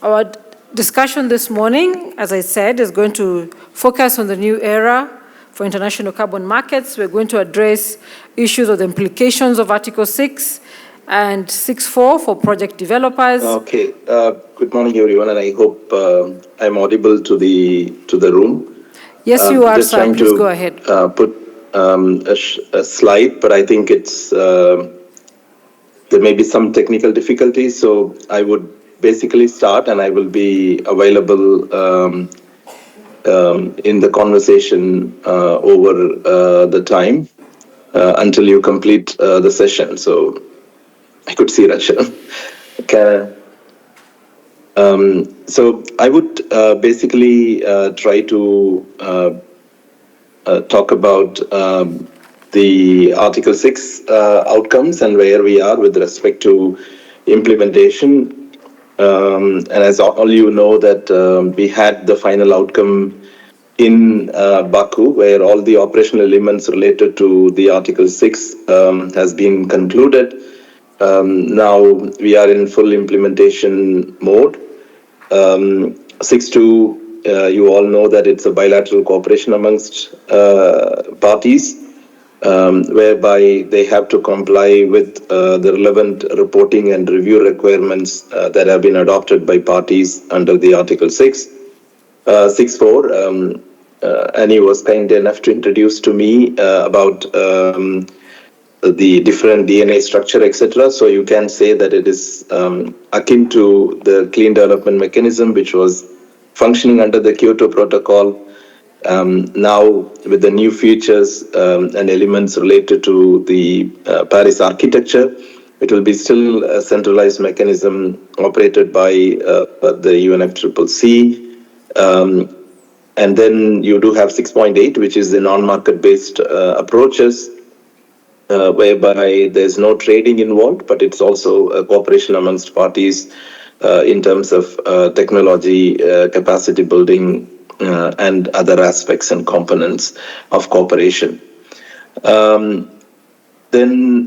Our discussion this morning, as I said, is going to focus on the new era for international carbon markets. We're going to address issues of the implications of Article 6 and 6.4 for project developers. Okay. Good morning, everyone, and I hope I'm audible to the room. Yes, you are, just sir. trying Please to go ahead. Put a slide, but I think it's there may be some technical difficulties, so I would basically start, and I will be available in the conversation over the time until you complete the session. So I could see Rachel. So I would basically try to talk about the Article 6 outcomes and where we are with respect to implementation. And as all you know that we had the final outcome in Baku, where all the operational elements related to the Article 6 has been concluded. Now we are in full implementation mode. 6.2, you all know that it's a bilateral cooperation amongst parties, whereby they have to comply with the relevant reporting and review requirements that have been adopted by parties under the Article 6. 6.4, Annie was kind enough to introduce to me about the different DNA structure, etc. So you can say that it is akin to the clean development mechanism, which was functioning under the Kyoto Protocol. Now, with the new features and elements related to the Paris architecture, it will be still a centralized mechanism operated by the UNFCCC. And then you do have 6.8, which is the non-market-based approaches, whereby there's no trading involved, but it's also a cooperation amongst parties in terms of technology, capacity building, and other aspects and components of cooperation. Then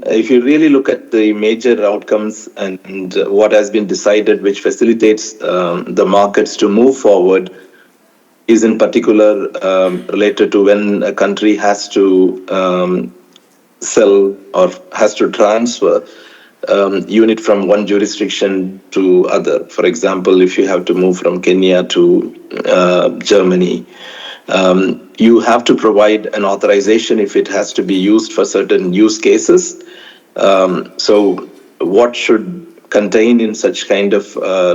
if you really look at the major outcomes and what has been decided, which facilitates the markets to move forward, is in particular related to when a country has to sell or has to transfer unit from one jurisdiction to other. For example, if you have to move from Kenya to Germany, you have to provide an authorization if it has to be used for certain use cases. So what should contain in such kind of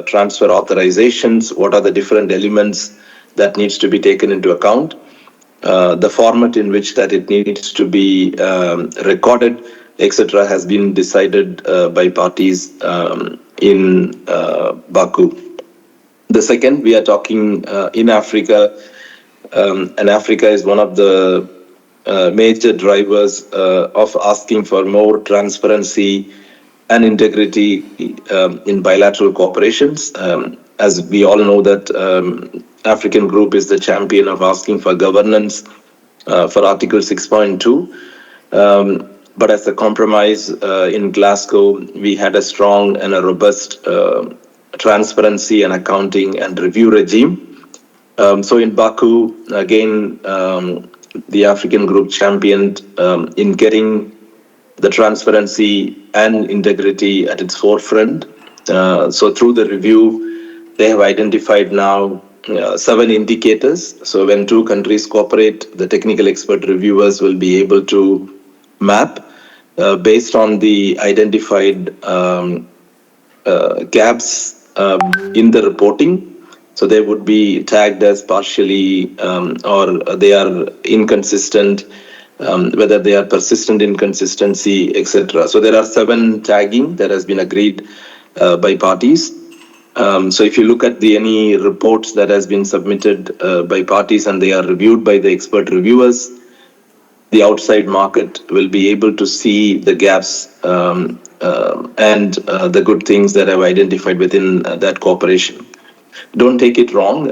transfer authorizations? What are the different elements that needs to be taken into account? The format in which that it needs to be recorded, etc., has been decided by parties in Baku. The second, we are talking in Africa, and Africa is one of the major drivers of asking for more transparency and integrity in bilateral cooperations. As we all know that African group is the champion of asking for governance for Article 6.2. But as a compromise in Glasgow, we had a strong and a robust transparency and accounting and review regime. So in Baku, again, the African group championed in getting the transparency and integrity at its forefront. So through the review, they have identified now 7 indicators. So when two countries cooperate, the technical expert reviewers will be able to map based on the identified gaps in the reporting. So they would be tagged as partially or they are inconsistent, whether they are persistent inconsistency, etc. So there are 7 tagging that has been agreed by parties. So if you look at any reports that has been submitted by parties and they are reviewed by the expert reviewers, the outside market will be able to see the gaps and the good things that I've identified within that cooperation. Don't take it wrong.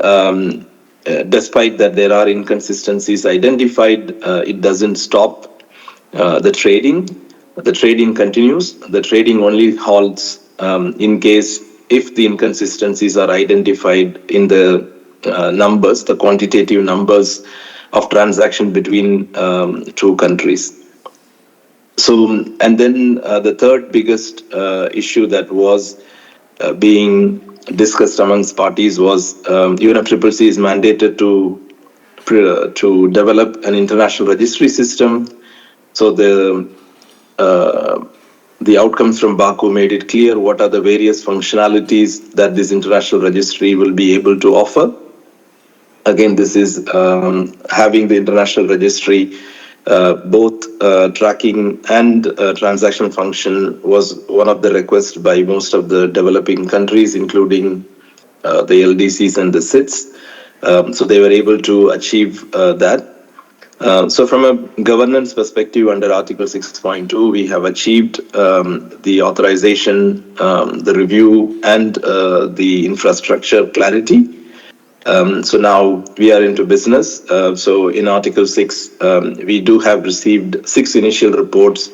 Despite that there are inconsistencies identified, it doesn't stop the trading. The trading continues. The trading only halts in case if the inconsistencies are identified in the numbers, the quantitative numbers of transaction between two countries. So, and then the third biggest issue that was being discussed amongst parties was UNFCCC is mandated to develop an international registry system. So the outcomes from Baku made it clear what are the various functionalities that this international registry will be able to offer. Again, this is having the international registry, both tracking and transaction function was one of the requests by most of the developing countries, including the LDCs and the SITs. So they were able to achieve that. So from a governance perspective, under Article 6.2, we have achieved the authorization, the review, and the infrastructure clarity. So now we are into business. So in Article 6, we do have received 6 initial reports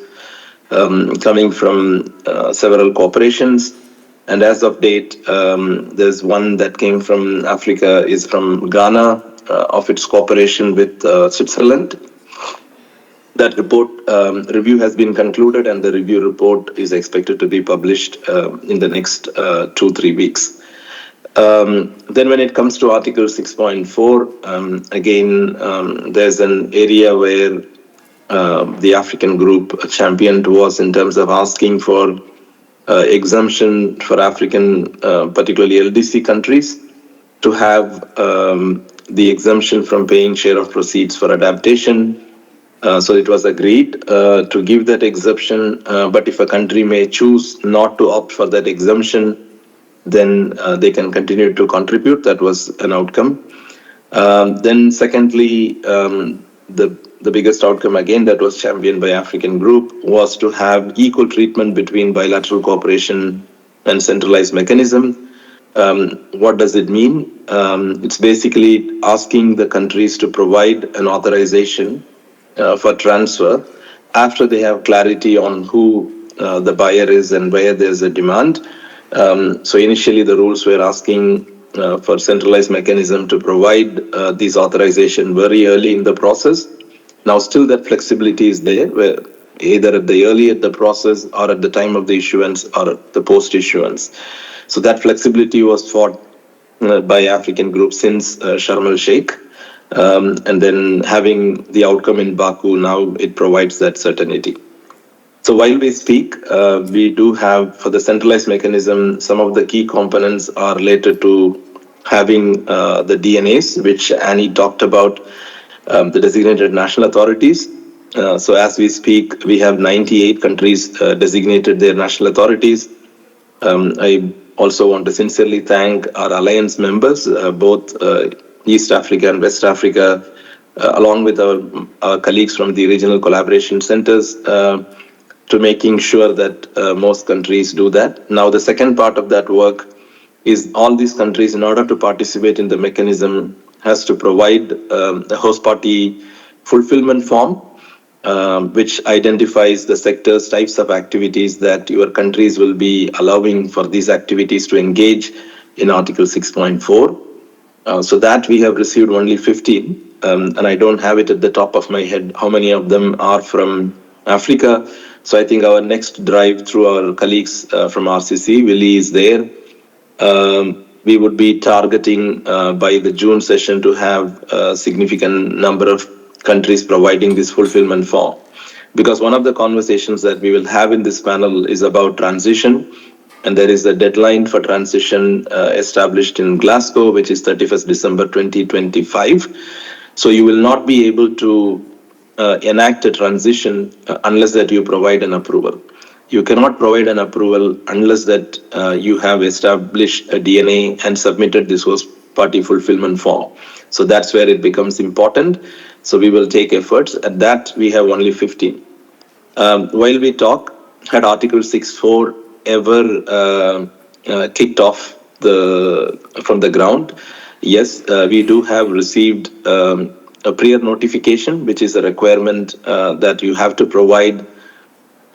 coming from several corporations. And as of date, there's one that came from Africa, is from Ghana, of its cooperation with Switzerland. That report review has been concluded, and the review report is expected to be published in the next 2-3 weeks. Then when it comes to Article 6.4, again, there's an area where the African group championed was in terms of asking for exemption for African, particularly LDC countries, to have the exemption from paying share of proceeds for adaptation. So it was agreed to give that exemption, but if a country may choose not to opt for that exemption, then they can continue to contribute. That was an outcome. Then secondly, the biggest outcome again that was championed by African group was to have equal treatment between bilateral cooperation and centralized mechanism. What does it mean? It's basically asking the countries to provide an authorization for transfer after they have clarity on who the buyer is and where there's a demand. So initially the rules were asking for centralized mechanism to provide these authorization very early in the process. Now still that flexibility is there, where either at the early at the process or at the time of the issuance or the post issuance. So that flexibility was fought by African groups since Sharm el-Sheikh. And then having the outcome in Baku, now it provides that certainty. So while we speak, we do have, for the centralized mechanism, some of the key components are related to having the DNAs, which Annie talked about, the designated national authorities. So as we speak, we have 98 countries designated their national authorities. I also want to sincerely thank our alliance members, both East Africa and West Africa, along with our colleagues from the regional collaboration centers, to making sure that most countries do that. Now, the second part of that work is all these countries, in order to participate in the mechanism, has to provide a host party fulfillment form, which identifies the sectors, types of activities that your countries will be allowing for these activities to engage in Article 6.4. So that we have received only 15, and I don't have it at the top of my head how many of them are from Africa. So I think our next drive through our colleagues from RCC, Willie is there. We would be targeting by the June session to have a significant number of countries providing this fulfillment form. Because one of the conversations that we will have in this panel is about transition, and there is a deadline for transition established in Glasgow, which is 31st December 2025. So you will not be able to enact a transition unless that you provide an approval. You cannot provide an approval unless that you have established a DNA and submitted this host party fulfillment form. So that's where it becomes important. So we will take efforts. At that, we have only 15. While we talk, had Article 6.4 ever kicked off from the ground? Yes, we do have received a prior notification, which is a requirement that you have to provide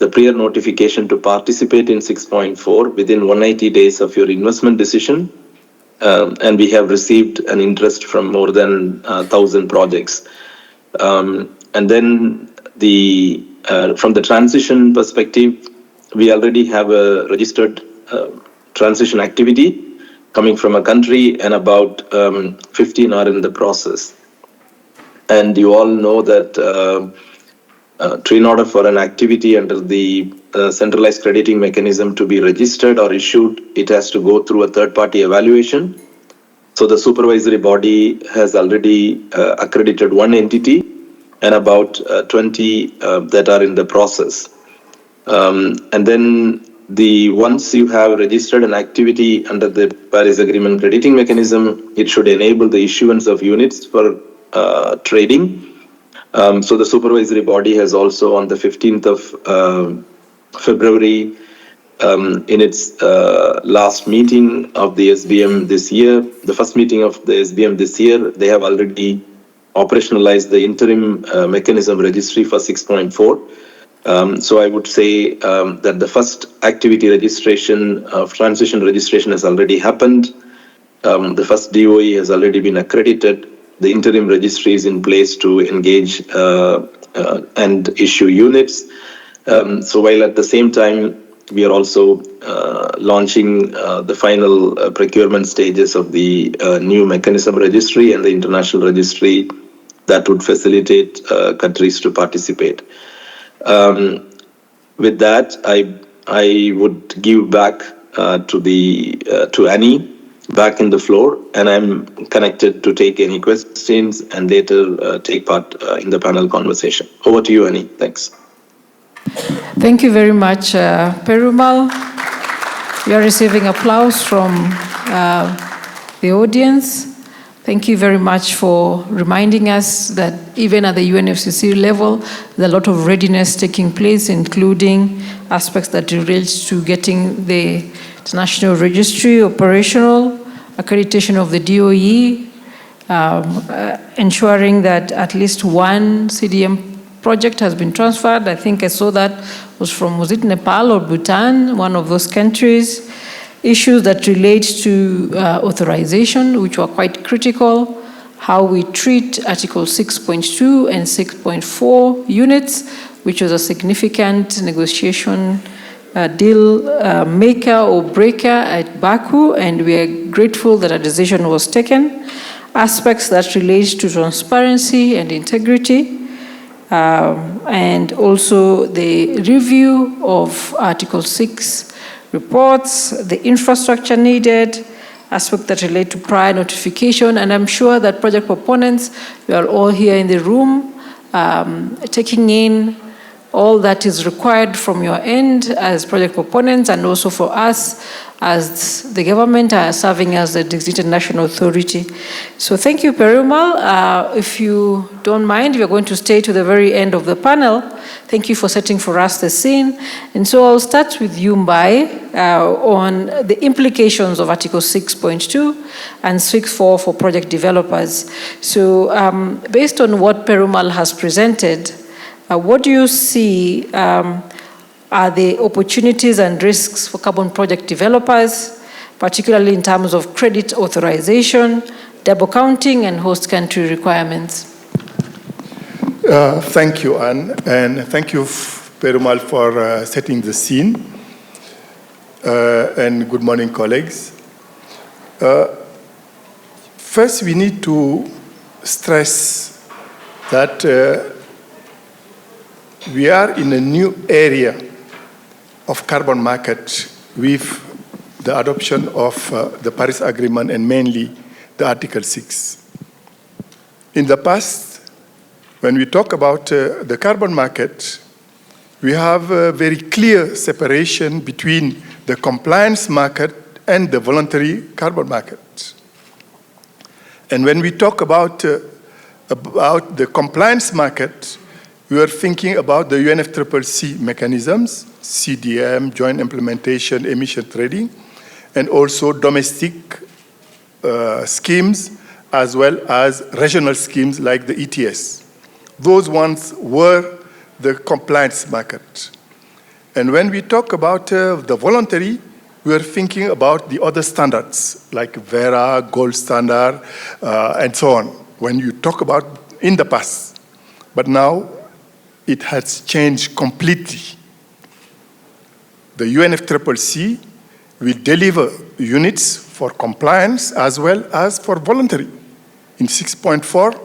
the prior notification to participate in 6.4 within 180 days of your investment decision. And we have received an interest from more than 1,000 projects. And then from the transition perspective, we already have a registered transition activity coming from a country, and about 15 are in the process. And you all know that in order for an activity under the centralized crediting mechanism to be registered or issued, it has to go through a third-party evaluation. So the supervisory body has already accredited one entity and about 20 that are in the process. And then once you have registered an activity under the Paris Agreement crediting mechanism, it should enable the issuance of units for trading. So the supervisory body has also on the 15th of February, in its last meeting of the SBM this year, the first meeting of the SBM this year, they have already operationalized the interim mechanism registry for 6.4. So I would say that the first activity registration of transition registration has already happened. The first DOE has already been accredited. The interim registry is in place to engage and issue units. So while at the same time, we are also launching the final procurement stages of the new mechanism registry and the international registry that would facilitate countries to participate. With that, I would give back to Annie back in the floor, and I'm connected to take any questions and later take part in the panel conversation. Over to you, Annie. Thanks. Thank you very much, Perumal. You are receiving applause from the audience. Thank you very much for reminding us that even at the UNFCCC level, there's a lot of readiness taking place, including aspects that relate to getting the international registry operational, accreditation of the DOE, ensuring that at least one CDM project has been transferred. I think I saw that was it Nepal or Bhutan, one of those countries. Issues that relate to authorization, which were quite critical, how we treat Article 6.2 and 6.4 units, which was a significant negotiation deal maker or breaker at Baku, and we are grateful that a decision was taken. Aspects that relate to transparency and integrity, and also the review of Article 6 reports, the infrastructure needed, aspects that relate to prior notification, and I'm sure that project proponents, we are all here in the room, taking in all that is required from your end as project proponents, and also for us as the government serving as the designated national authority. So thank you, Perumal. If you don't mind, we are going to stay to the very end of the panel. Thank you for setting for us the scene. And so I'll start with you, Mbai, on the implications of Article 6.2 and 6.4 for project developers. So based on what Perumal has presented, what do you see are the opportunities and risks for carbon project developers, particularly in terms of credit authorization, double counting, and host country requirements? Thank you, Anne, and thank you, Perumal, for setting the scene. And good morning, colleagues. First, we need to stress that we are in a new area of carbon market with the adoption of the Paris Agreement and mainly the Article 6. In the past, when we talk about the carbon market, we have a very clear separation between the compliance market and the voluntary carbon market. And when we talk about the compliance market, we are thinking about the UNFCCC mechanisms, CDM, joint implementation, emission trading, and also domestic schemes, as well as regional schemes like the ETS. Those ones were the compliance market. And when we talk about the voluntary, we are thinking about the other standards, like Vera, Gold Standard, and so on, when you talk about in the past. But now, it has changed completely. The UNFCCC will deliver units for compliance as well as for voluntary. In 6.4,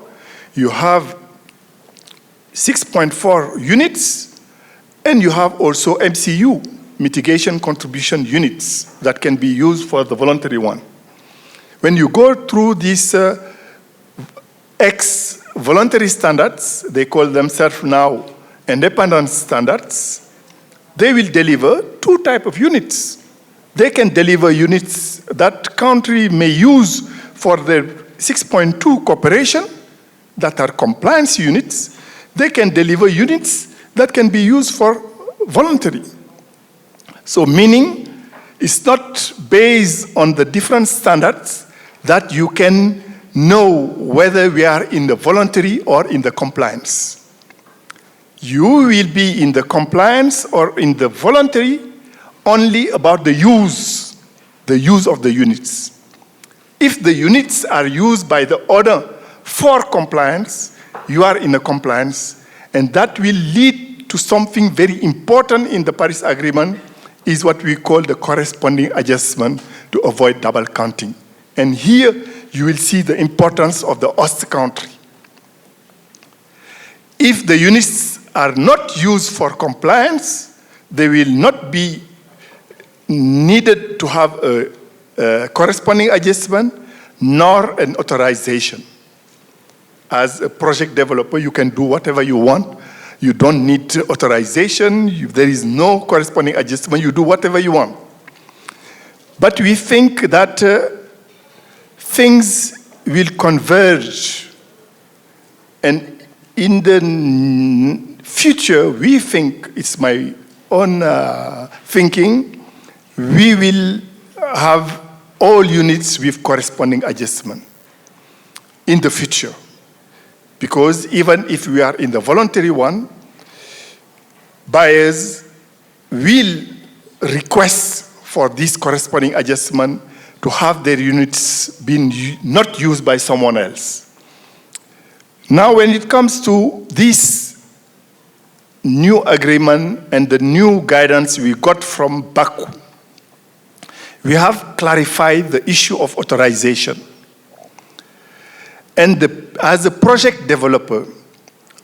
you have 6.4 units, and you have also MCU, mitigation contribution units, that can be used for the voluntary one. When you go through these voluntary standards, they call themselves now independent standards, they will deliver two types of units. They can deliver units that country may use for the 6.2 cooperation, that are compliance units. They can deliver units that can be used for voluntary. So meaning, it's not based on the different standards that you can know whether we are in the voluntary or in the compliance. You will be in the compliance or in the voluntary only about the use of the units. If the units are used by the owner for compliance, you are in a compliance, and that will lead to something very important in the Paris Agreement, is what we call the corresponding adjustment to avoid double counting. And here, you will see the importance of the host country. If the units are not used for compliance, they will not be needed to have a corresponding adjustment nor an authorization. As a project developer, you can do whatever you want. You don't need authorization. If there is no corresponding adjustment, you do whatever you want. But we think that things will converge. And in the future, we think, it's my own thinking, we will have all units with corresponding adjustment in the future. Because even if we are in the voluntary one, buyers will request for this corresponding adjustment to have their units being not used by someone else. Now, when it comes to this new agreement and the new guidance we got from Baku, we have clarified the issue of authorization. And as a project developer,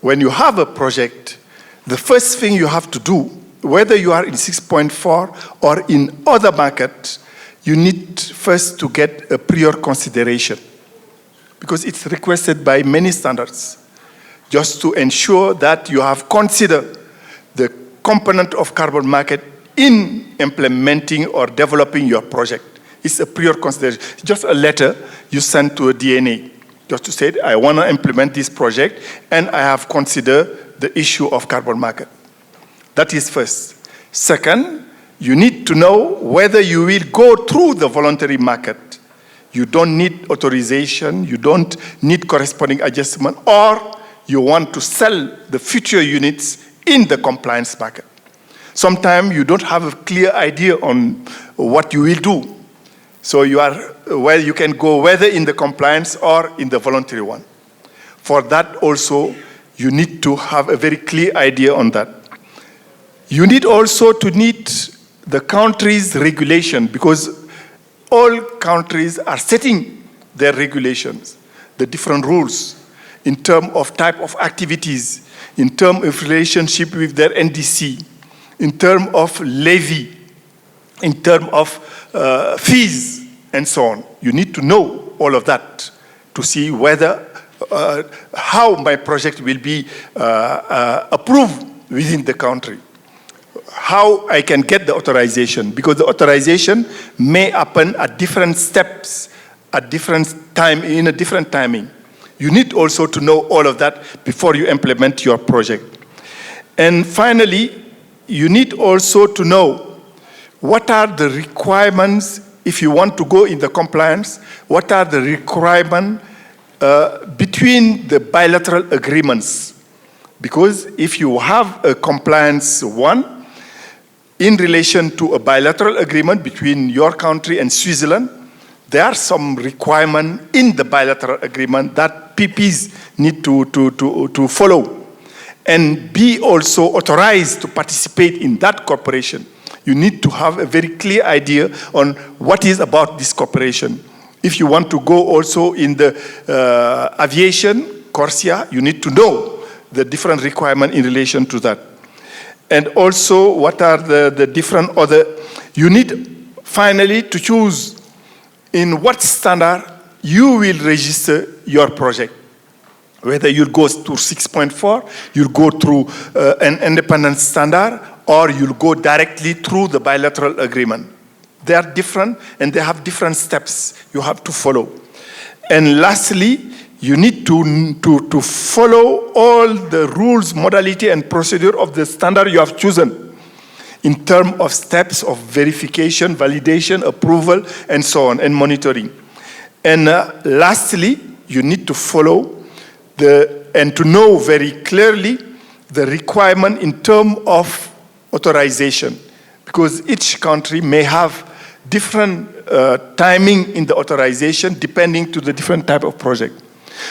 when you have a project, the first thing you have to do, whether you are in 6.4 or in other markets, you need first to get a prior consideration, because it's requested by many standards, just to ensure that you have considered the component of carbon market in implementing or developing your project. It's a prior consideration. It's just a letter you send to a DNA, just to say, I want to implement this project, and I have considered the issue of carbon market. That is first. Second, you need to know whether you will go through the voluntary market. You don't need authorization, you don't need corresponding adjustment, or you want to sell the future units in the compliance market. Sometimes you don't have a clear idea on what you will do. So you can go whether in the compliance or in the voluntary one. For that also, you need to have a very clear idea on that. You need also to need the country's regulation, because all countries are setting their regulations, the different rules, in terms of type of activities, in terms of relationship with their NDC, in terms of levy, in terms of fees, and so on. You need to know all of that to see whether, how my project will be approved within the country. How I can get the authorization, because the authorization may happen at different steps, at different time, in a different timing. You need also to know all of that before you implement your project. And finally, you need also to know what are the requirements if you want to go in the compliance, what are the requirements between the bilateral agreements. Because if you have a compliance one, in relation to a bilateral agreement between your country and Switzerland, there are some requirements in the bilateral agreement that PPs need to follow and be also authorized to participate in that cooperation. You need to have a very clear idea on what is about this cooperation. If you want to go also in the aviation, CORSIA, you need to know the different requirements in relation to that. And also, what are the different other, you need finally to choose in what standard you will register your project. Whether you'll go through 6.4, you'll go through an independent standard, or you'll go directly through the bilateral agreement. They are different, and they have different steps you have to follow. And lastly, you need to follow all the rules, modality, and procedure of the standard you have chosen in terms of steps of verification, validation, approval, and so on, and monitoring. And lastly, you need to follow and to know very clearly the requirement in terms of authorization, because each country may have different timing in the authorization depending to the different type of project.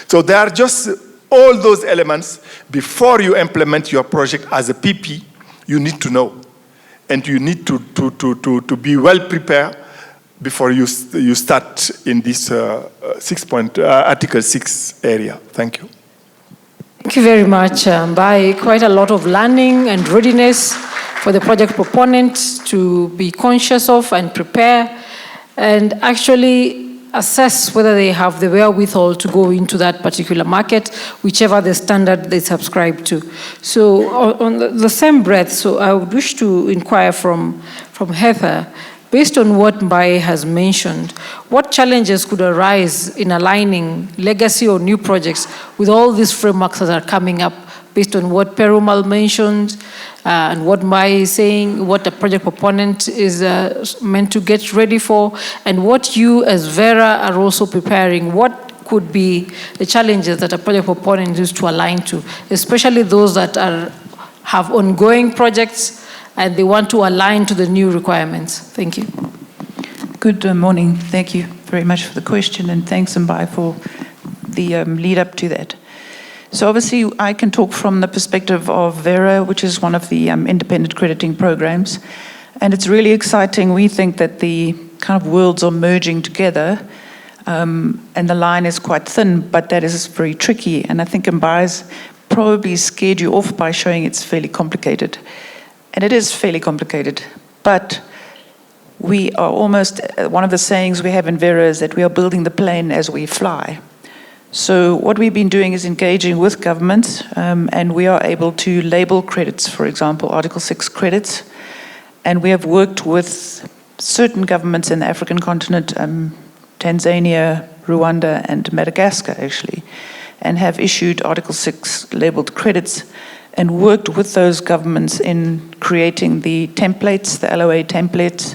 So there are just all those elements before you implement your project as a PP, you need to know. And you need to be well prepared before you start in this Article 6 area. Thank you. Thank you very much. By quite a lot of learning and readiness for the project proponent to be conscious of and prepare and actually assess whether they have the wherewithal to go into that particular market, whichever the standard they subscribe to. So on the same breath, so I would wish to inquire from Heather, based on what Mbaye has mentioned, what challenges could arise in aligning legacy or new projects with all these frameworks that are coming up, based on what Perumal mentioned and what Mbaye is saying, what the project proponent is meant to get ready for, and what you as Vera are also preparing? What could be the challenges that a project proponent is to align to, especially those that have ongoing projects and they want to align to the new requirements? Thank you. Good morning. Thank you very much for the question, and thanks, Mbaye, for the lead up to that. So obviously, I can talk from the perspective of Vera, which is one of the independent crediting programs, and it's really exciting. We think that the kind of worlds are merging together, and the line is quite thin, but that is very tricky, and I think Mbaye's probably scared you off by showing it's fairly complicated. And it is fairly complicated, but we are almost, one of the sayings we have in Vera is that we are building the plane as we fly. So what we've been doing is engaging with governments, and we are able to label credits, for example, Article 6 credits. And we have worked with certain governments in the African continent, Tanzania, Rwanda, and Madagascar, actually, and have issued Article 6 labeled credits and worked with those governments in creating the templates, the LOA templates,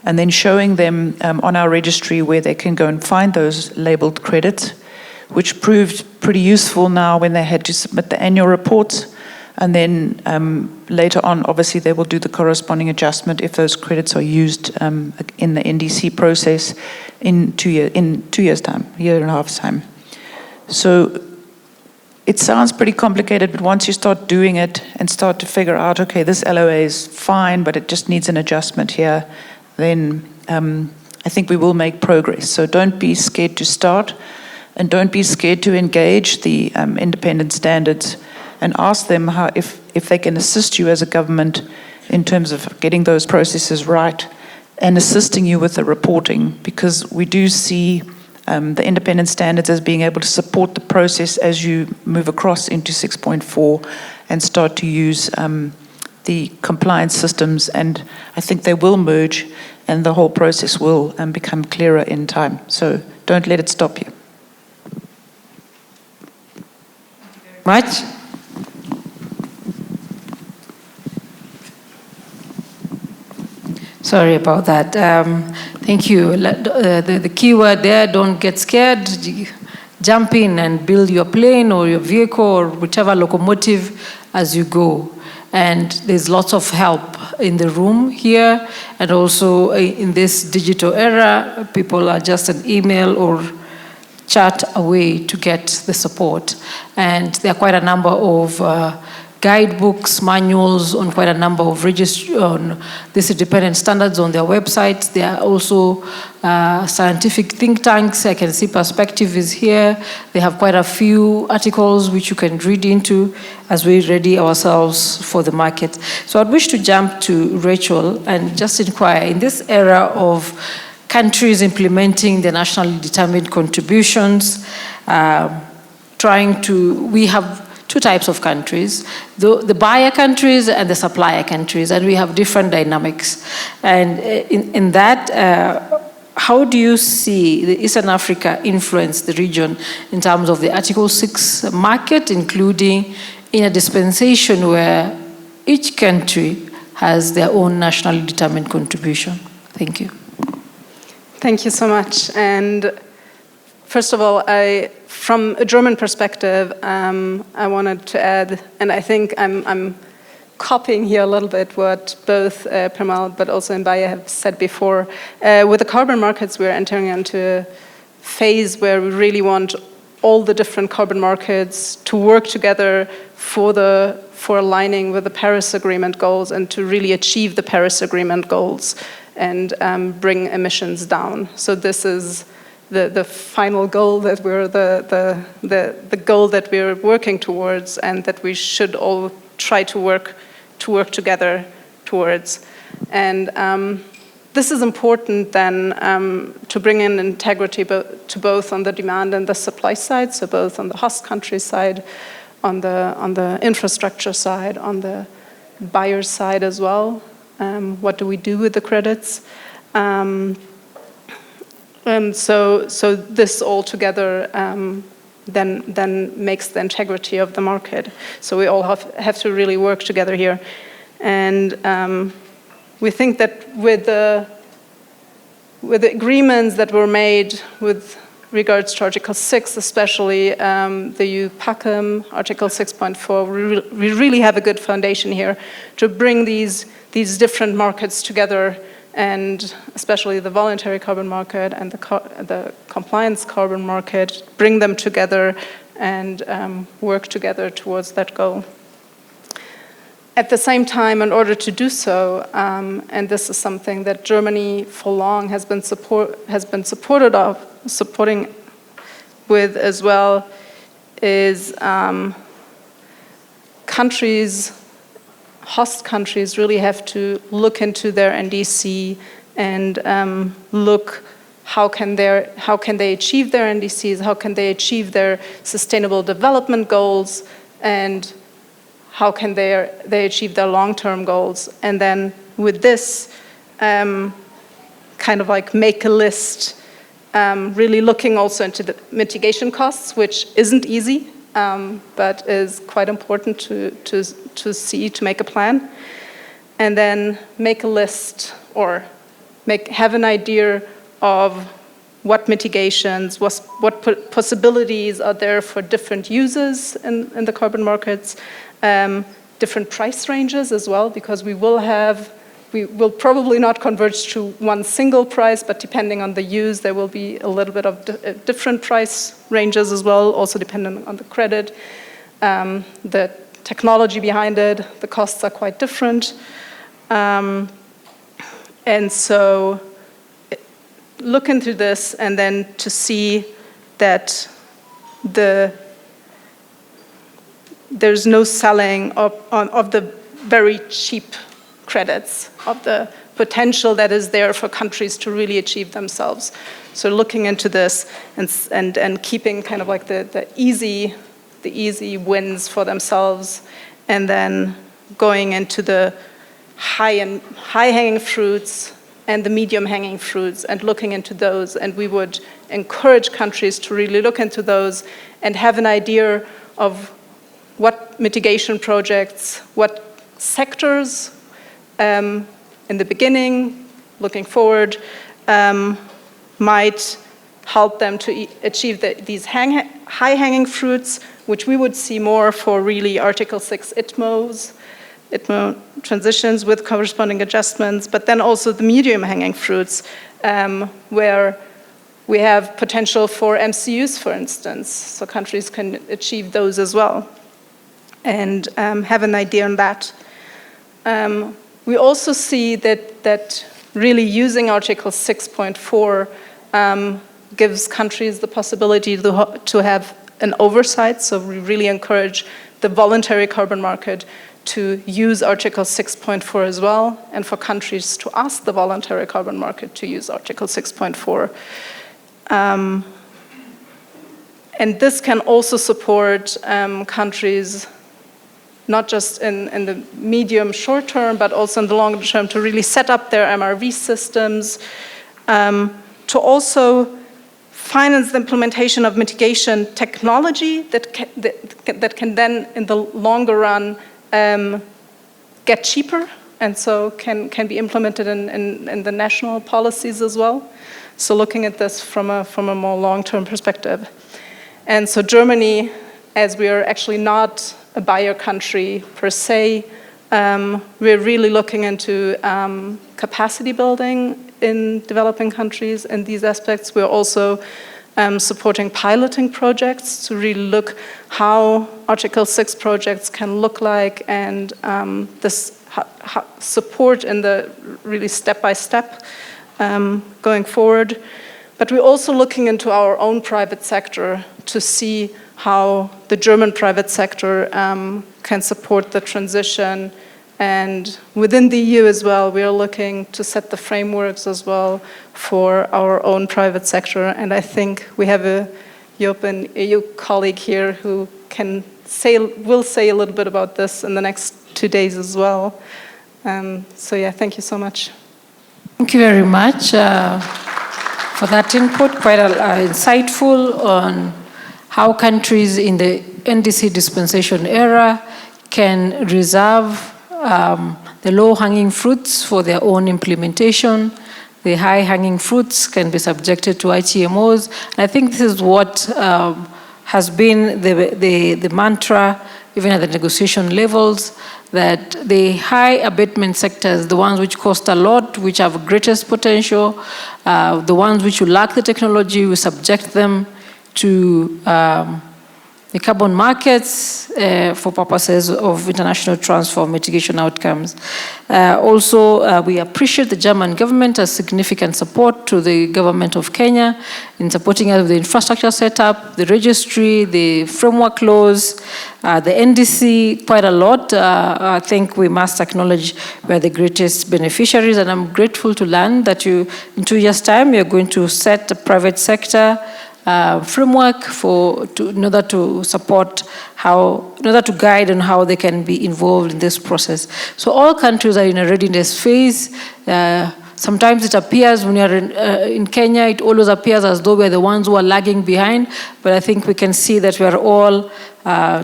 and then showing them on our registry where they can go and find those labeled credits, which proved pretty useful now when they had to submit the annual reports. And then later on, obviously, they will do the corresponding adjustment if those credits are used in the NDC process in 2 years' time, a year and a half's time. So it sounds pretty complicated, but once you start doing it and start to figure out, okay, this LOA is fine, but it just needs an adjustment here, then I think we will make progress. So don't be scared to start, and don't be scared to engage the independent standards and ask them how, if they can assist you as a government in terms of getting those processes right and assisting you with the reporting, because we do see the independent standards as being able to support the process as you move across into 6.4 and start to use the compliance systems, and I think they will merge and the whole process will become clearer in time. So don't let it stop you. Much. Sorry about that. Thank you. The key word there, don't get scared. Jump in and build your plane or your vehicle or whichever locomotive as you go. And there's lots of help in the room here, and also in this digital era, people are just an email or chat away to get the support. And there are quite a number of guidebooks, manuals on quite a number of on these independent standards on their websites. There are also scientific think tanks. I can see Perspective is here. They have quite a few articles which you can read into as we ready ourselves for the market. So I'd wish to jump to Rachel and just inquire, in this era of countries implementing the nationally determined contributions, we have two types of countries, the buyer countries and the supplier countries, and we have different dynamics. And in that, how do you see the Eastern Africa influence the region in terms of the Article 6 market, including in a dispensation where each country has their own nationally determined contribution? Thank you. Thank you so much. And first of all, from a German perspective, I wanted to add, and I think I'm copying here a little bit what both Premal but also Mbaye have said before. With the carbon markets, we're entering into a phase where we really want all the different carbon markets to work together for aligning with the Paris Agreement goals and to really achieve the Paris Agreement goals and bring emissions down. So this is the final goal that we're the goal that we're working towards, and that we should all try to work together towards. And this is important then to bring in integrity to both on the demand and the supply side, so both on the host country side, on the infrastructure side, on the buyer side as well. What do we do with the credits? So this all together then makes the integrity of the market. So we all have to really work together here. And we think that with the agreements that were made with regards to Article 6, especially the EU PACM, Article 6.4, we really have a good foundation here to bring these different markets together, and especially the voluntary carbon market and the compliance carbon market, bring them together and work together towards that goal. At the same time, in order to do so, and this is something that Germany for long has been supporting with as well, is host countries really have to look into their NDC and look how can they achieve their NDCs, how can they achieve their sustainable development goals, and how can they achieve their long-term goals. And then with this, kind of like make a list, really looking also into the mitigation costs, which isn't easy, but is quite important to make a plan. And then make a list or have an idea of what mitigations, what possibilities are there for different uses in the carbon markets, different price ranges as well, because we will probably not converge to one single price, but depending on the use, there will be a little bit of different price ranges as well, also depending on the credit, the technology behind it, the costs are quite different. And so look into this, and then to see that there's no selling of the very cheap credits, of the potential that is there for countries to really achieve themselves. So looking into this and keeping kind of like the easy wins for themselves, and then going into the high-hanging fruits and the medium-hanging fruits and looking into those. And we would encourage countries to really look into those and have an idea of what mitigation projects, what sectors in the beginning, looking forward, might help them to achieve these high-hanging fruits, which we would see more for really Article 6 ITMOs, transitions with corresponding adjustments, but then also the medium hanging fruits, where we have potential for MCUs, for instance, so countries can achieve those as well, and have an idea on that. We also see that really using Article 6.4 gives countries the possibility to have an oversight, so we really encourage the voluntary carbon market to use Article 6.4 as well, and for countries to ask the voluntary carbon market to use Article 6.4. And this can also support countries, not just in the medium short term, but also in the longer term, to really set up their MRV systems, to also finance the implementation of mitigation technology that can then, in the longer run, get cheaper, and so can be implemented in the national policies as well. So looking at this from a more long-term perspective. And so Germany, as we are actually not a buyer country per se, we're really looking into capacity building in developing countries in these aspects. We're also supporting piloting projects to really look how Article 6 projects can look like, and this support in the really step-by-step going forward. But we're also looking into our own private sector to see how the German private sector can support the transition. And within the EU as well, we are looking to set the frameworks as well for our own private sector. And I think we have a European EU colleague here who will say a little bit about this in the next 2 days as well. So yeah, thank you so much. Thank you very much for that input, quite insightful on how countries in the NDC dispensation era can reserve the low-hanging fruits for their own implementation. The high-hanging fruits can be subjected to ITMOs. And I think this is what has been the mantra, even at the negotiation levels, that the high abatement sectors, the ones which cost a lot, which have greatest potential, the ones which will lack the technology, we subject them to the carbon markets for purposes of international transfer mitigation outcomes. Also, we appreciate the German government as significant support to the government of Kenya in supporting us with the infrastructure setup, the registry, the framework laws, the NDC, quite a lot. I think we must acknowledge we're the greatest beneficiaries, and I'm grateful to learn that in 2 years' time, you're going to set the private sector framework in order to support in order to guide on how they can be involved in this process. So all countries are in a readiness phase. Sometimes it appears when you're in Kenya, it always appears as though we're the ones who are lagging behind, but I think we can see that we're all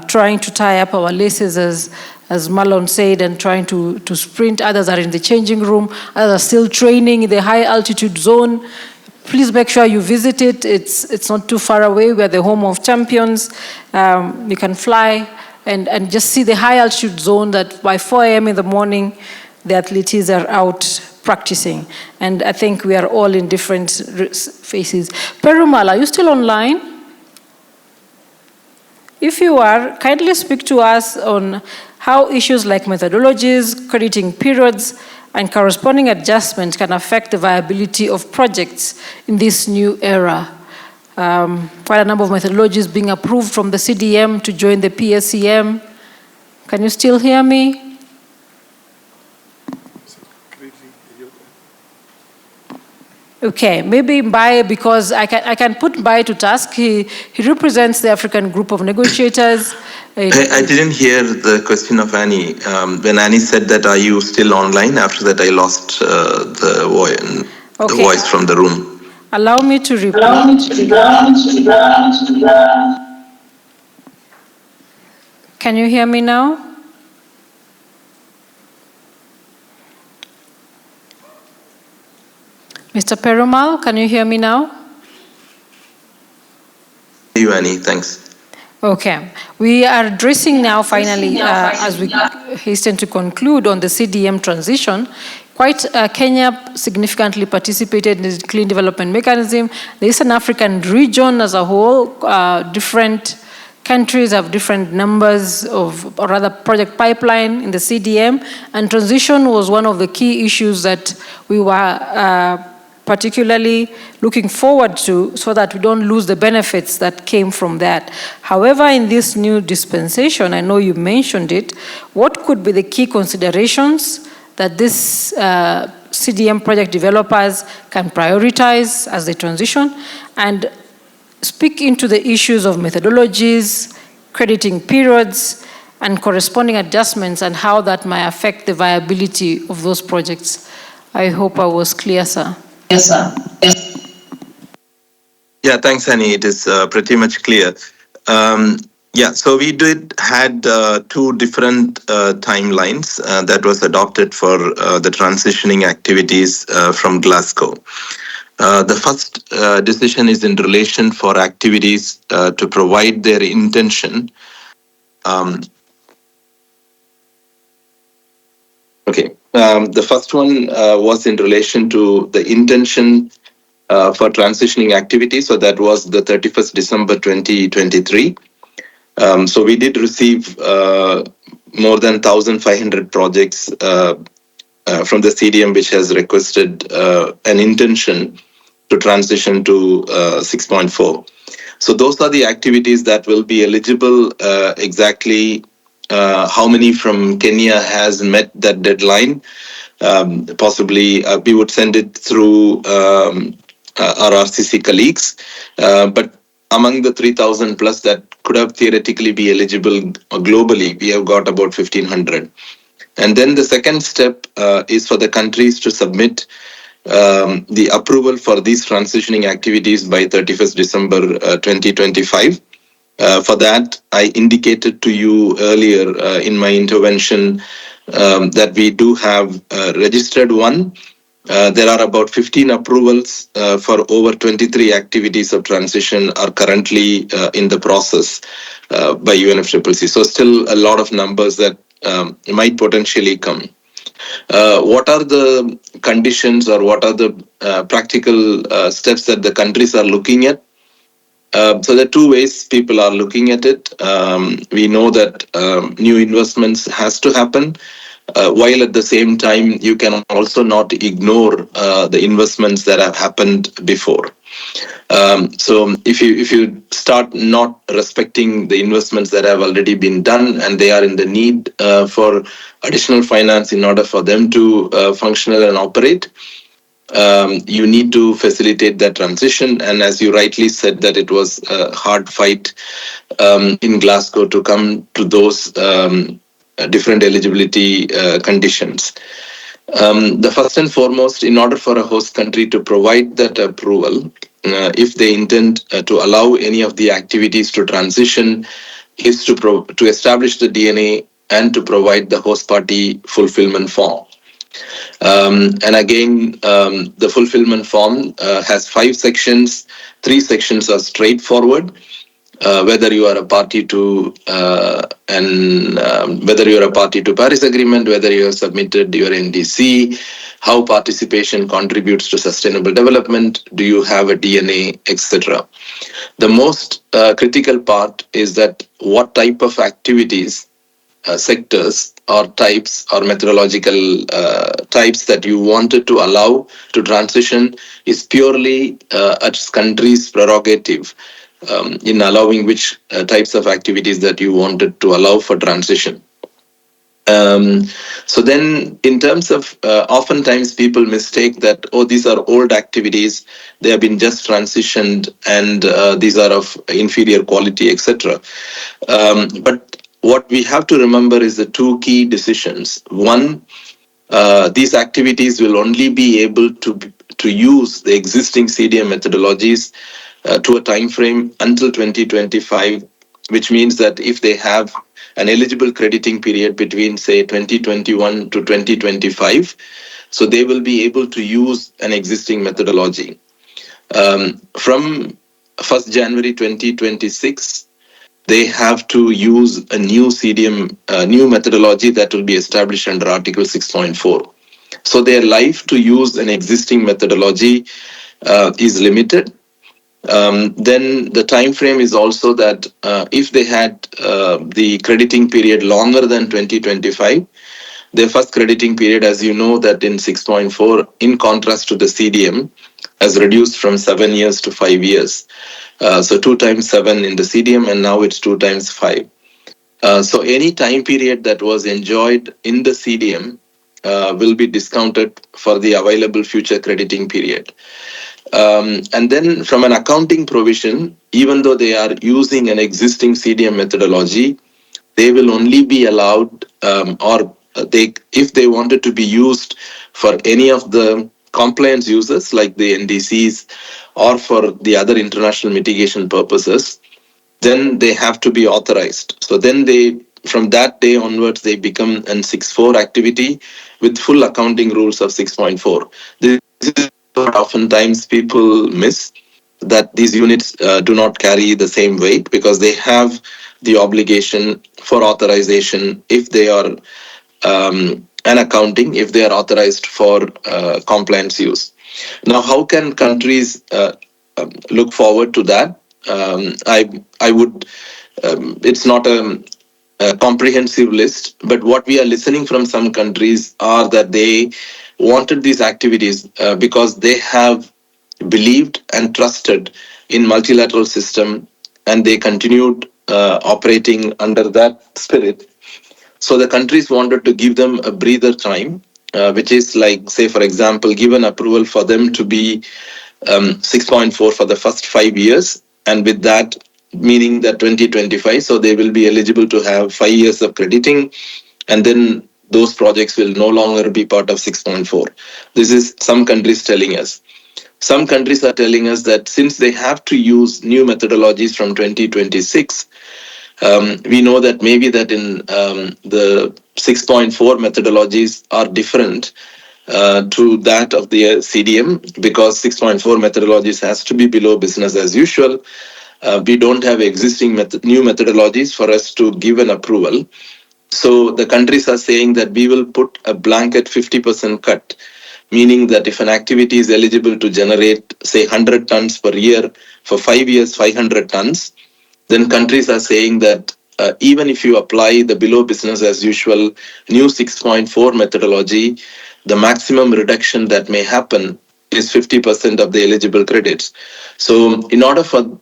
trying to tie up our laces, as Marlon said, and trying to sprint. Others are in the changing room, others are still training in the high altitude zone. Please make sure you visit it. It's not too far away. We're the home of champions. You can fly and just see the high altitude zone that by 4 a.m. in the morning, the athletes are out practicing. And I think we are all in different phases. Perumal, are you still online? If you are, kindly speak to us on how issues like methodologies, crediting periods, and corresponding adjustment can affect the viability of projects in this new era. Quite a number of methodologies being approved from the CDM to join the PSCM. Can you still hear me? Okay, maybe Mbaye, because I can put Mbaye to task. He represents the African Group of Negotiators. I didn't hear the question of Annie. When Annie said that, are you still online? After that, I lost the voice from the room. Allow me to repeat. Can you hear me now? Mr. Perumal, can you hear me now? You, Annie, thanks. Okay. We are addressing now, finally, as we hasten to conclude on the CDM transition, Kenya significantly participated in the Clean Development Mechanism. The Eastern African region as a whole, different countries have different numbers of, or rather project pipeline in the CDM, and transition was one of the key issues that we were particularly looking forward to, so that we don't lose the benefits that came from that. However, in this new dispensation, I know you mentioned it, what could be the key considerations that this CDM project developers can prioritize as they transition, and speak into the issues of methodologies, crediting periods, and corresponding adjustments, and how that might affect the viability of those projects? I hope I was clear, sir. Yes, sir. Yes. Yeah, thanks, Annie. It is pretty much clear. So we had two different timelines that was adopted for the transitioning activities from Glasgow. The first decision is in relation for activities to provide their intention. The first one was in relation to the intention for transitioning activities. So that was the 31st December 2023. So we did receive more than 1,500 projects from the CDM, which has requested an intention to transition to 6.4. So those are the activities that will be eligible. Exactly how many from Kenya has met that deadline? Possibly we would send it through our RCC colleagues, but among the 3,000 plus that could have theoretically be eligible globally, we have got about 1,500. And then the second step is for the countries to submit the approval for these transitioning activities by 31st December 2025. For that, I indicated to you earlier in my intervention that we do have registered one. There are about 15 approvals for over 23 activities of transition are currently in the process by UNFCCC. So still a lot of numbers that might potentially come. What are the conditions, or what are the practical steps that the countries are looking at? So there are two ways people are looking at it. We know that new investments has to happen, while at the same time you can also not ignore the investments that have happened before. So if you start not respecting the investments that have already been done, and they are in the need for additional finance in order for them to function and operate, you need to facilitate that transition. And as you rightly said, that it was a hard fight in Glasgow to come to those different eligibility conditions. The first and foremost, in order for a host country to provide that approval, if they intend to allow any of the activities to transition, is to establish the DNA and to provide the host party fulfillment form. And again, the fulfillment form has 5 sections. 3 sections are straightforward. Whether you are a party to whether you are a party to Paris Agreement, whether you have submitted your NDC, how participation contributes to sustainable development, do you have a DNA, etc. The most critical part is that what type of activities, sectors or types or methodological types that you wanted to allow to transition is purely a country's prerogative in allowing which types of activities that you wanted to allow for transition. So then in terms of oftentimes people mistake that, oh, these are old activities, they have been just transitioned, and these are of inferior quality, etc. But what we have to remember is the 2 key decisions. One, these activities will only be able to use the existing CDM methodologies to a time frame until 2025, which means that if they have an eligible crediting period between, say, 2021 to 2025, so they will be able to use an existing methodology. From 1st January 2026, they have to use a new CDM, new methodology that will be established under Article 6.4. So their life to use an existing methodology is limited. Then the time frame is also that if they had the crediting period longer than 2025, their first crediting period, as you know, that in 6.4, in contrast to the CDM, has reduced from 7 years to 5 years. So 2 times 7 in the CDM, and now it's 2 times 5. So any time period that was enjoyed in the CDM will be discounted for the available future crediting period. And then from an accounting provision, even though they are using an existing CDM methodology, they will only be allowed, if they wanted to be used for any of the compliance users like the NDCs or for the other international mitigation purposes, then they have to be authorized. So then from that day onwards, they become an 6.4 activity with full accounting rules of 6.4. This is what oftentimes people miss, that these units do not carry the same weight because they have the obligation for authorization if they are an accounting, if they are authorized for compliance use. Now, how can countries look forward to that? I would. It's not a comprehensive list, but what we are listening from some countries are that they wanted these activities because they have believed and trusted in multilateral system, and they continued operating under that spirit. So the countries wanted to give them a breather time, which is like, say, for example, give an approval for them to be 6.4 for the first 5 years, and with that, meaning that 2025, so they will be eligible to have 5 years of crediting, and then those projects will no longer be part of 6.4. This is some countries telling us. Some countries are telling us that since they have to use new methodologies from 2026, we know that maybe that in the 6.4 methodologies are different to that of the CDM, because 6.4 methodologies has to be below business as usual. We don't have existing new methodologies for us to give an approval. So the countries are saying that we will put a blanket 50% cut, meaning that if an activity is eligible to generate, say, 100 tons per year for 5 years, 500 tons, then countries are saying that even if you apply the below business as usual new 6.4 methodology, the maximum reduction that may happen is 50% of the eligible credits. So in order for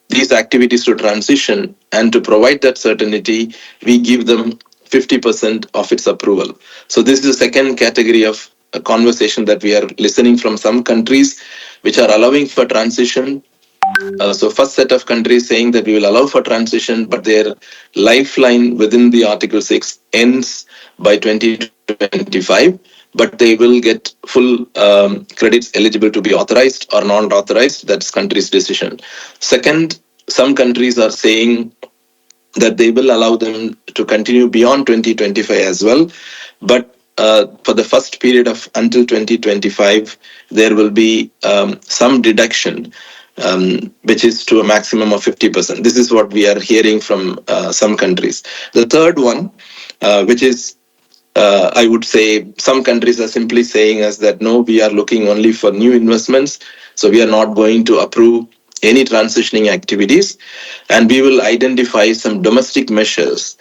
these activities to transition and to provide that certainty, we give them 50% of its approval. So this is the second category of a conversation that we are listening from some countries which are allowing for transition. So first set of countries saying that we will allow for transition, but their lifeline within the Article 6 ends by 2025, but they will get full credits eligible to be authorized or non-authorized. That's country's decision. Second, some countries are saying that they will allow them to continue beyond 2025 as well, but for the first period of until 2025, there will be some deduction, which is to a maximum of 50%. This is what we are hearing from some countries. The third one, which is, I would say, some countries are simply saying us that no, we are looking only for new investments, so we are not going to approve any transitioning activities, and we will identify some domestic measures,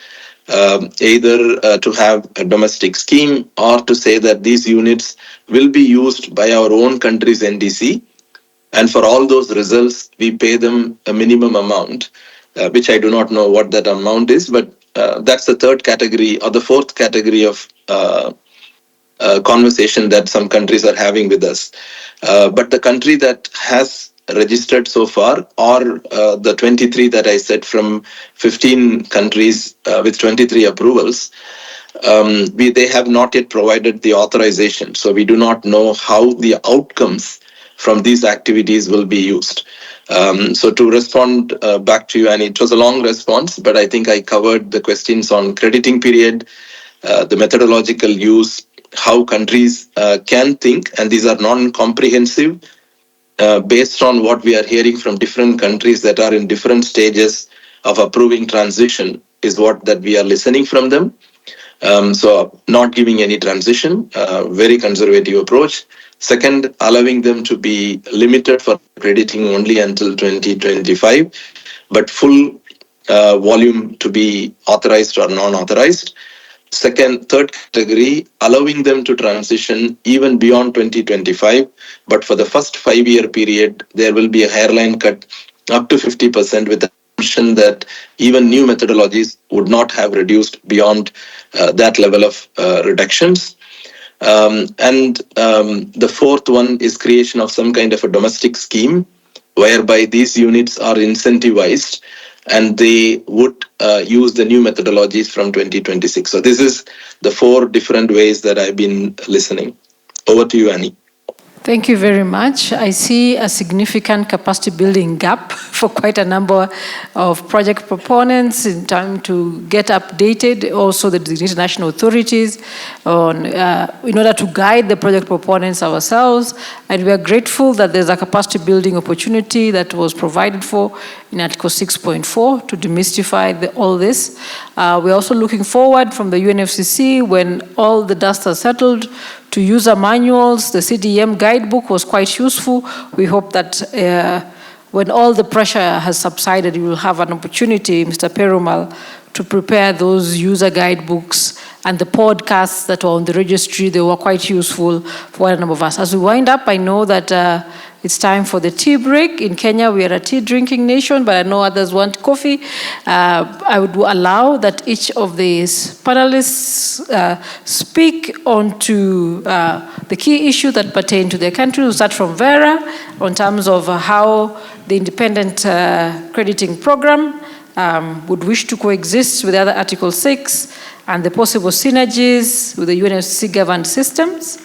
either to have a domestic scheme or to say that these units will be used by our own country's NDC, and for all those results, we pay them a minimum amount, which I do not know what that amount is, but that's the third category or the fourth category of conversation that some countries are having with us. But the country that has registered so far, or the 23 that I said from 15 countries with 23 approvals, they have not yet provided the authorization. So we do not know how the outcomes from these activities will be used. So to respond back to you, and it was a long response, but I think I covered the questions on crediting period, the methodological use, how countries can think, and these are based on what we are hearing from different countries that are in different stages of approving transition is what that we are listening from them. So not giving any transition, very conservative approach. Second, allowing them to be limited for crediting only until 2025, but full volume to be authorized or non-authorized. Third category, allowing them to transition even beyond 2025, but for the first 5-year period, there will be a hairline cut up to 50% with the assumption that even new methodologies would not have reduced beyond that level of reductions. The fourth one is creation of some kind of a domestic scheme whereby these units are incentivized and they would use the new methodologies from 2026. So this is the 4 different ways that I've been listening. Over to you, Annie. Thank you very much. I see a significant capacity building gap for quite a number of project proponents in time to get updated, also the international authorities on, in order to guide the project proponents ourselves. And we are grateful that there's a capacity building opportunity that was provided for in Article 6.4 to demystify all this. We're also looking forward from the UNFCCC when all the dust has settled to user manuals. The CDM guidebook was quite useful. We hope that when all the pressure has subsided, you will have an opportunity, Mr. Perumal, to prepare those user guidebooks and the podcasts that were on the registry. They were quite useful for a number of us. As we wind up, I know that it's time for the tea break. In Kenya, we are a tea drinking nation, but I know others want coffee. I would allow that each of these panelists speak onto the key issues that pertain to their country. We'll start from Vera on terms of how the independent crediting program would wish to coexist with the other Article 6 and the possible synergies with the UNFCCC governed systems.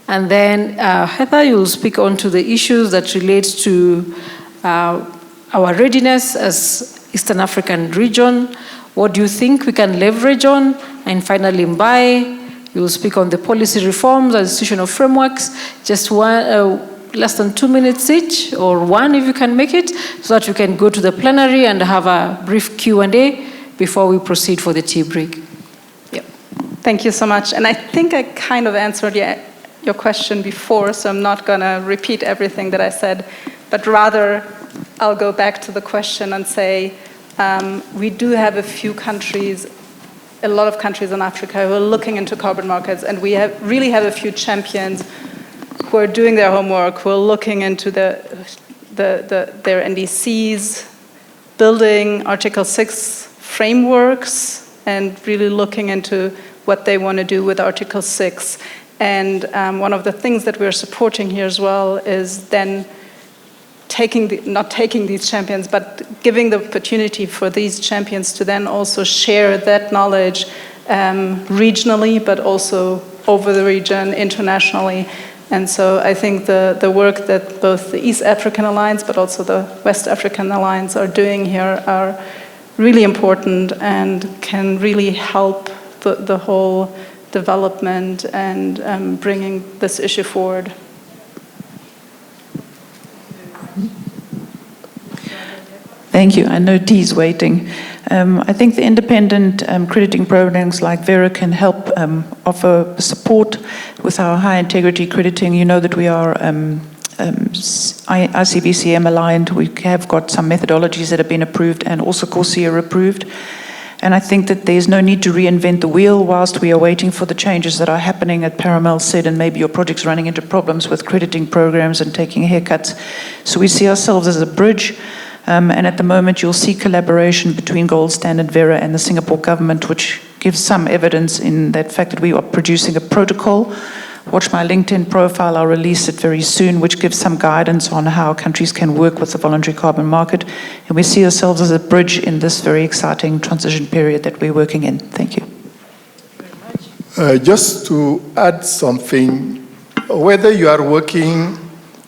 And then Heather, you'll speak on to the issues that relate to our readiness as Eastern African region. What do you think we can leverage on? And finally, Mbaye, you'll speak on the policy reforms and institutional frameworks. Just less than 2 minutes each, or one if you can make it, so that we can go to the plenary and have a brief Q&A before we proceed for the tea break. Yeah. Thank you so much. And I think I kind of answered your question before, so I'm not going to repeat everything that I said, but rather I'll go back to the question and say we do have a lot of countries in Africa who are looking into carbon markets, and we really have a few champions who are doing their homework, who are looking into their NDCs, building Article 6 frameworks, and really looking into what they want to do with Article 6. And one of the things that we're supporting here as well is then not taking these champions, but giving the opportunity for these champions to then also share that knowledge regionally, but also over the region, internationally. And so I think the work that both the East African Alliance, but also the West African Alliance are doing here are really important and can really help the whole development and bringing this issue forward. Thank you. I know Dee's waiting. I think the independent crediting programs like Vera can help offer support with our high integrity crediting. You know that we are ICBCM aligned. We have got some methodologies that have been approved and also CORSIA approved. And I think that there's no need to reinvent the wheel whilst we are waiting for the changes that are happening, as Parimal said, and maybe your project's running into problems with crediting programs and taking haircuts. So we see ourselves as a bridge. And at the moment, you'll see collaboration between Gold Standard Vera and the Singapore government, which gives some evidence in that fact that we are producing a protocol. Watch my LinkedIn profile, I'll release it very soon, which gives some guidance on how countries can work with the voluntary carbon market. And we see ourselves as a bridge in this very exciting transition period that we're working in. Thank you. Just to add something, whether you are working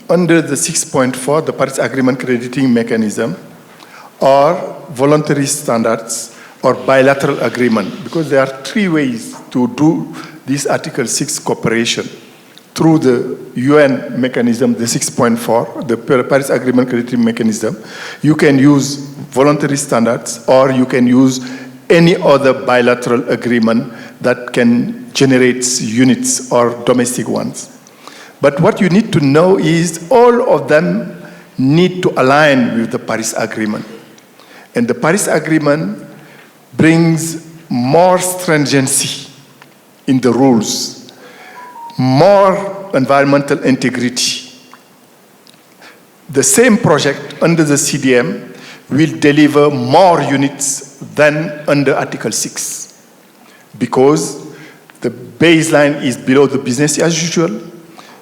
under the 6.4, the Paris Agreement crediting mechanism, or voluntary standards, or bilateral agreement, because there are 3 ways to do this Article 6 cooperation. through the UN mechanism, the 6.4, the Paris Agreement crediting mechanism. You can use voluntary standards, or you can use any other bilateral agreement that can generate units or domestic ones. But what you need to know is all of them need to align with the Paris Agreement. And the Paris Agreement brings more stringency in the rules, more environmental integrity. The same project under the CDM will deliver more units than under Article 6, because the baseline is below the business as usual,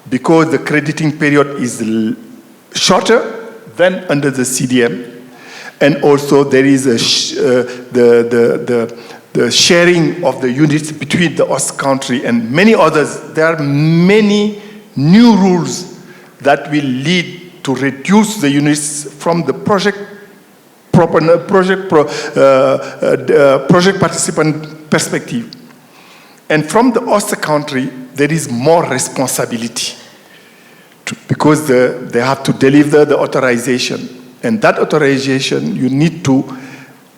because the crediting period is shorter than under the CDM, and also there is the sharing of the units between the host country and many others. There are many new rules that will lead to reduce the units from the project participant perspective. And from the host country, there is more responsibility because they have to deliver the authorization. And that authorization, you need to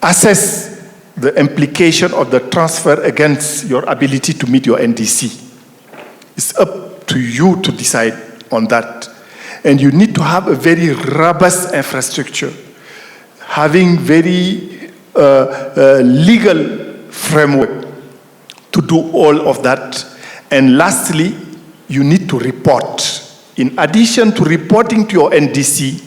assess the implication of the transfer against your ability to meet your NDC. It's up to you to decide on that. And you need to have a very robust infrastructure, having very legal framework to do all of that. And lastly, you need to report. In addition to reporting to your NDC,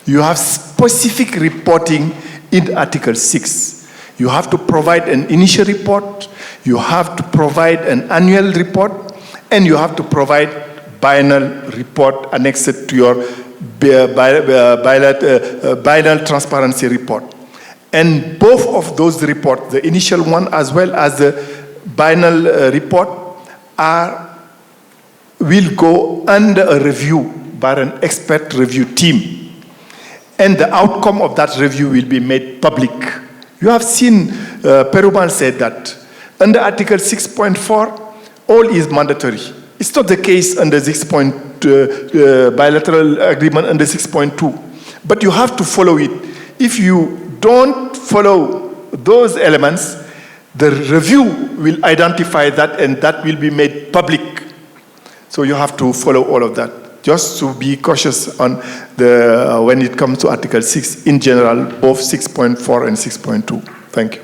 you have specific reporting in Article 6. You have to provide an initial report, you have to provide an annual report, and you have to provide biennial report annexed to your biennial transparency report. And both of those reports, the initial one as well as the biennial report, will go under a review by an expert review team. And the outcome of that review will be made public. You have seen Perumal said that under Article 6.4, all is mandatory. It's not the case under 6.2 bilateral agreement under 6.2. But you have to follow it. If you don't follow those elements, the review will identify that, and that will be made public. So you have to follow all of that. Just to be cautious on when it comes to Article 6 in general, both 6.4 and 6.2. Thank you.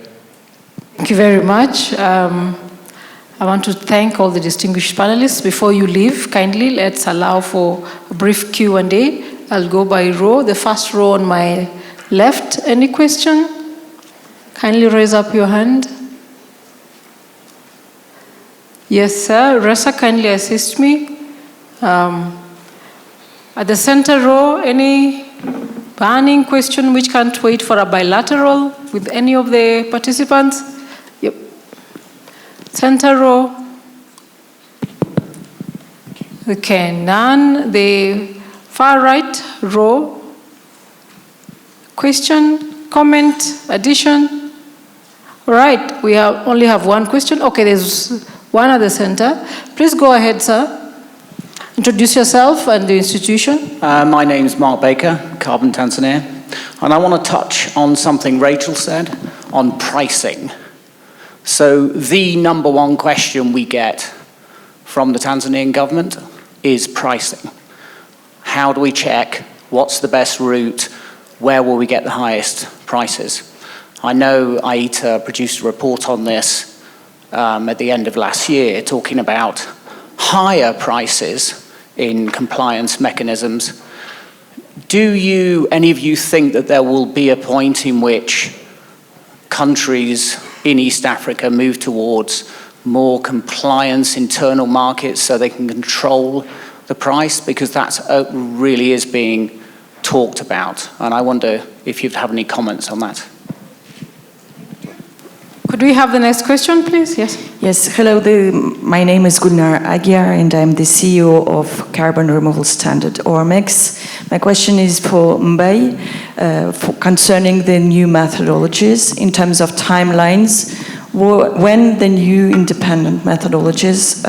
Thank you very much. I want to thank all the distinguished panelists. Before you leave, kindly let's allow for a brief Q&A. I'll go by row. The first row on my left. Any question? Kindly raise up your hand. Yes, sir. Ressa, kindly assist me. At the center row, any burning question which can't wait for a bilateral with any of the participants? Yep. Center row. Okay, none. The far right row. Question, comment, addition? All right, we only have one question. Okay, there's one at the center. Please go ahead, sir. Introduce yourself and the institution. My name's Mark Baker, Carbon Tanzania, and I want to touch on something Rachel said on pricing. So the number one question we get from the Tanzanian government is pricing. How do we check what's the best route? Where will we get the highest prices? I know IETA produced a report on this at the end of last year, talking about higher prices in compliance mechanisms. Do any of you think that there will be a point in which countries in East Africa move towards more compliance internal markets so they can control the price? Because that really is being talked about. And I wonder if you'd have any comments on that. Could we have the next question, please? Yes. Yes, hello, my name is Gunnar Aguiar and I'm the CEO of Carbon Removal Standard, ORMEX. My question is for Mbaye, concerning the new methodologies in terms of timelines. When the new independent methodologies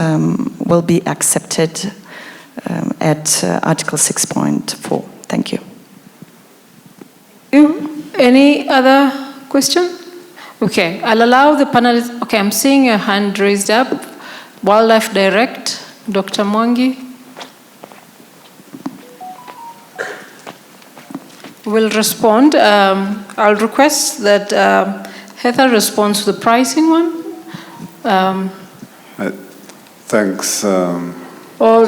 will be accepted at Article 6.4. Thank you. Any other question? Okay, I'll allow the panelists. Okay, I'm seeing a hand raised up. Wildlife Direct, Dr. Mwangi. Will respond. I'll request that Heather responds to the pricing one. Thanks. Or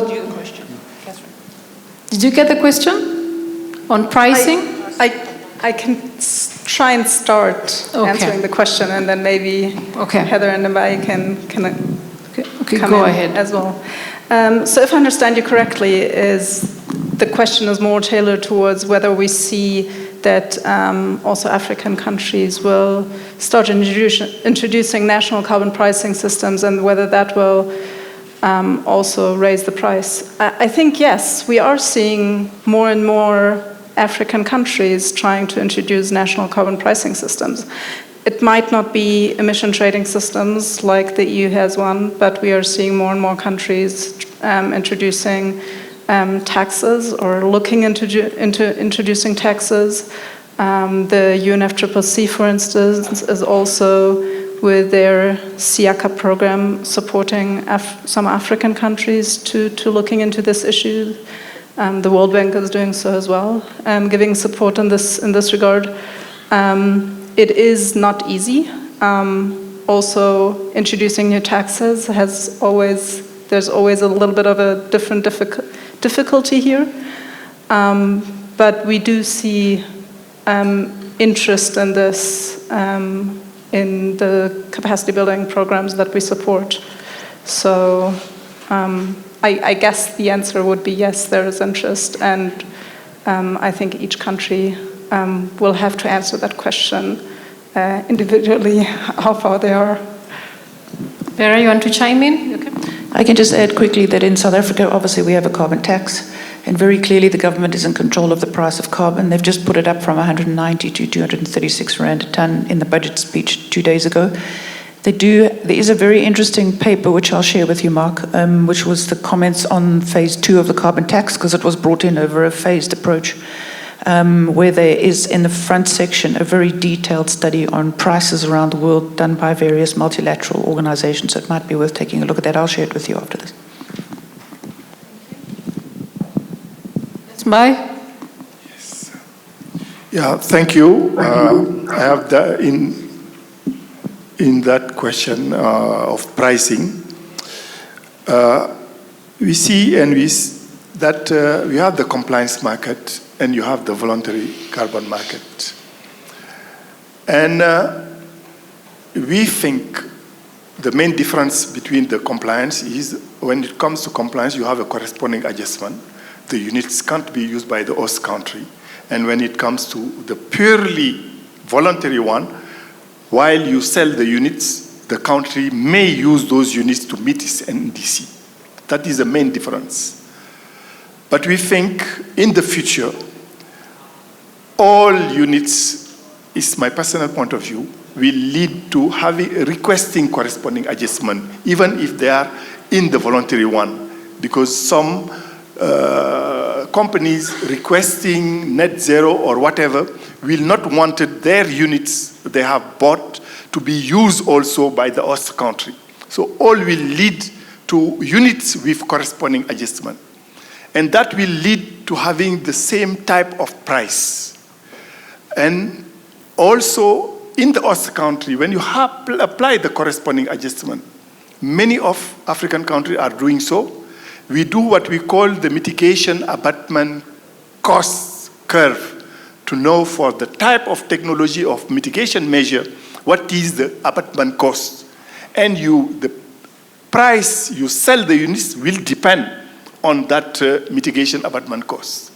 did you get the question on pricing? I can try and start answering the question, and then maybe Heather and Mbaye can come go in ahead as well. So if I understand you correctly, the question is more tailored towards whether we see that also African countries will start introducing national carbon pricing systems, and whether that will also raise the price. I think yes, we are seeing more and more African countries trying to introduce national carbon pricing systems. It might not be emission trading systems like the EU has one, but we are seeing more and more countries introducing taxes or looking into introducing taxes. The UNFCCC, for instance, is also with their SIACA program supporting some African countries to looking into this issue. The World Bank is doing so as well, giving support in this regard. It is not easy. Also, introducing new taxes there's always a little bit of a different difficulty here. But we do see interest in this in the capacity building programs that we support. So I guess the answer would be yes, there is interest, and I think each country will have to answer that question individually, how far they are. Vera, you want to chime in? Okay. I can just add quickly that in South Africa, obviously, we have a carbon tax, and very clearly the government is in control of the price of carbon. They've just put it up from 190 to 236 Rand a tonne in the budget speech 2 days ago. There is a very interesting paper, which I'll share with you, Mark, which was the comments on phase 2 of the carbon tax, because it was brought in over a phased approach, where there is in the front section a very detailed study on prices around the world done by various multilateral organizations. So it might be worth taking a look at that. I'll share it with you after this. Mbaye? Yes. Yeah, thank you. I have in that question of pricing, we see that we have the compliance market and you have the voluntary carbon market. And we think the main difference between the compliance is when it comes to compliance, you have a corresponding adjustment. The units can't be used by the host country. And when it comes to the purely voluntary one, while you sell the units, the country may use those units to meet its NDC. That is the main difference. But we think in the future, all units, is my personal point of view, will lead to requesting corresponding adjustment, even if they are in the voluntary one, because some companies requesting net zero or whatever will not want their units they have bought to be used also by the host country. So all will lead to units with corresponding adjustment. And that will lead to having the same type of price. And also in the host country, when you apply the corresponding adjustment, many of African countries are doing so. We do what we call the mitigation abatement cost curve to know for the type of technology of mitigation measure, what is the abatement cost. And the price you sell the units will depend on that mitigation abatement cost.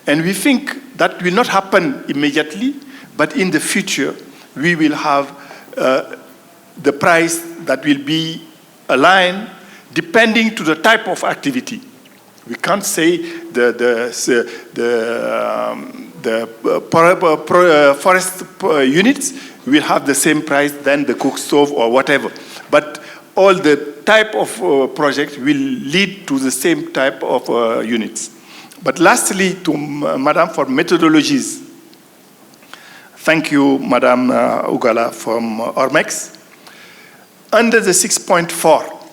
And we think that will not happen immediately, but in the future, we will have the price that will be aligned depending to the type of activity. We can't say the forest units will have the same price than the cook stove or whatever. But all the type of project will lead to the same type of units. But lastly, to Madam for methodologies. Thank you, Madam Ugala from Ormex. Under the 6.4,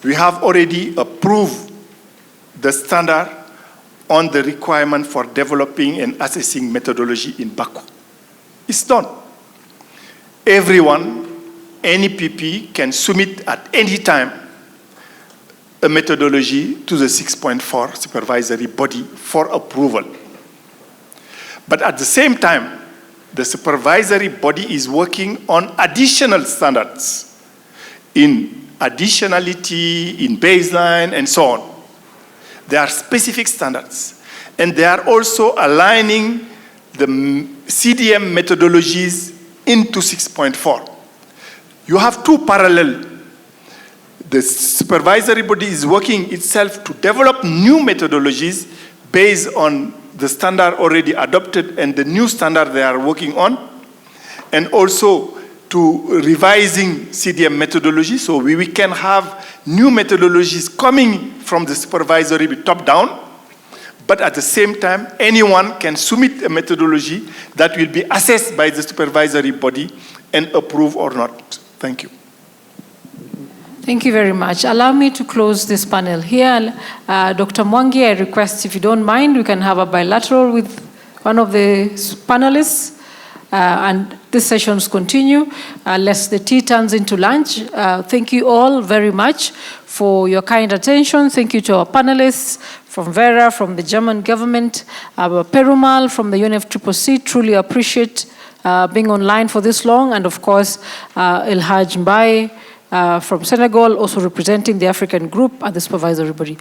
we have already approved the standard on the requirement for developing and assessing methodology in Baku. It's done. Everyone, any PP can submit at any time a methodology to the 6.4 supervisory body for approval. But at the same time, the supervisory body is working on additional standards in additionality, in baseline, and so on. There are specific standards. And they are also aligning the CDM methodologies into 6.4. You have two parallel. The supervisory body is working itself to develop new methodologies based on the standard already adopted and the new standard they are working on, and also to revising CDM methodology, so we can have new methodologies coming from the supervisory top down, but at the same time, anyone can submit a methodology that will be assessed by the supervisory body and approved or not. Thank you. Thank you very much. Allow me to close this panel here. Dr. Mwangi, I request, if you don't mind, we can have a bilateral with one of the panelists, and these sessions continue unless the tea turns into lunch. Thank you all very much for your kind attention. Thank you to our panelists from Vera, from the German government, Perumal from the UNFCCC. Truly appreciate being online for this long, and of course, El Haj Mbaye from Senegal, also representing the African group at the supervisory body.